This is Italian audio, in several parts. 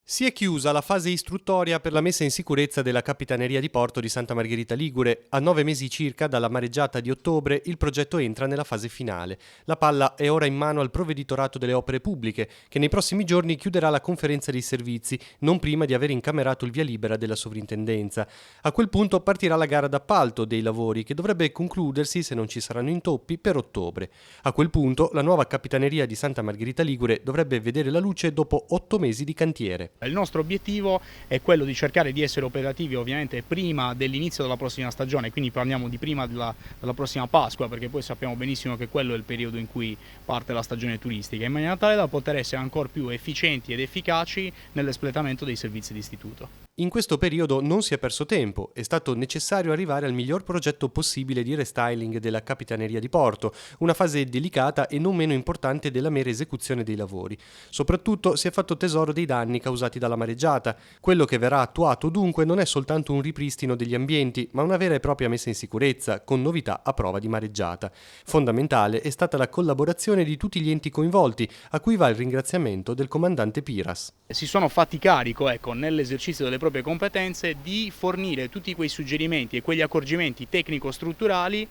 Si è chiusa la fase istruttoria per la messa in sicurezza della Capitaneria di Porto di Santa Margherita Ligure. A 9 mesi circa dalla mareggiata di ottobre il progetto entra nella fase finale. La palla è ora in mano al Provveditorato delle Opere Pubbliche, che nei prossimi giorni chiuderà la conferenza dei servizi, non prima di aver incamerato il via libera della sovrintendenza. A quel punto partirà la gara d'appalto dei lavori, che dovrebbe concludersi, se non ci saranno intoppi, per ottobre. A quel punto la nuova Capitaneria di Santa Margherita Ligure dovrebbe vedere la luce dopo 8 mesi di cantiere. Il nostro obiettivo è quello di cercare di essere operativi ovviamente prima dell'inizio della prossima stagione, quindi parliamo di prima della prossima Pasqua, perché poi sappiamo benissimo che quello è il periodo in cui parte la stagione turistica, in maniera tale da poter essere ancora più efficienti ed efficaci nell'espletamento dei servizi di istituto. In questo periodo non si è perso tempo, è stato necessario arrivare al miglior progetto possibile di restyling della Capitaneria di Porto, una fase delicata e non meno importante della mera esecuzione dei lavori. Soprattutto si è fatto tesoro dei danni causati dalla mareggiata. Quello che verrà attuato dunque non è soltanto un ripristino degli ambienti, ma una vera e propria messa in sicurezza, con novità a prova di mareggiata. Fondamentale è stata la collaborazione di tutti gli enti coinvolti, a cui va il ringraziamento del comandante Piras. Si sono fatti carico, nell'esercizio delle proprie competenze, di fornire tutti quei suggerimenti e quegli accorgimenti tecnico-strutturali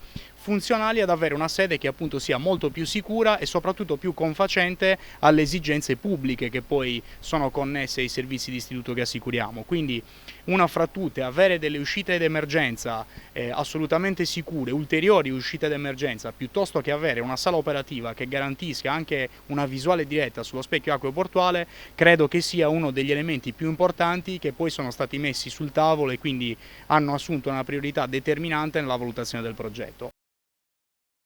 funzionali ad avere una sede che appunto sia molto più sicura e soprattutto più confacente alle esigenze pubbliche che poi sono connesse ai servizi di istituto che assicuriamo. Quindi una fra tutte, avere delle uscite d'emergenza assolutamente sicure, ulteriori uscite d'emergenza, piuttosto che avere una sala operativa che garantisca anche una visuale diretta sullo specchio acqueo-portuale, credo che sia uno degli elementi più importanti che poi sono stati messi sul tavolo e quindi hanno assunto una priorità determinante nella valutazione del progetto.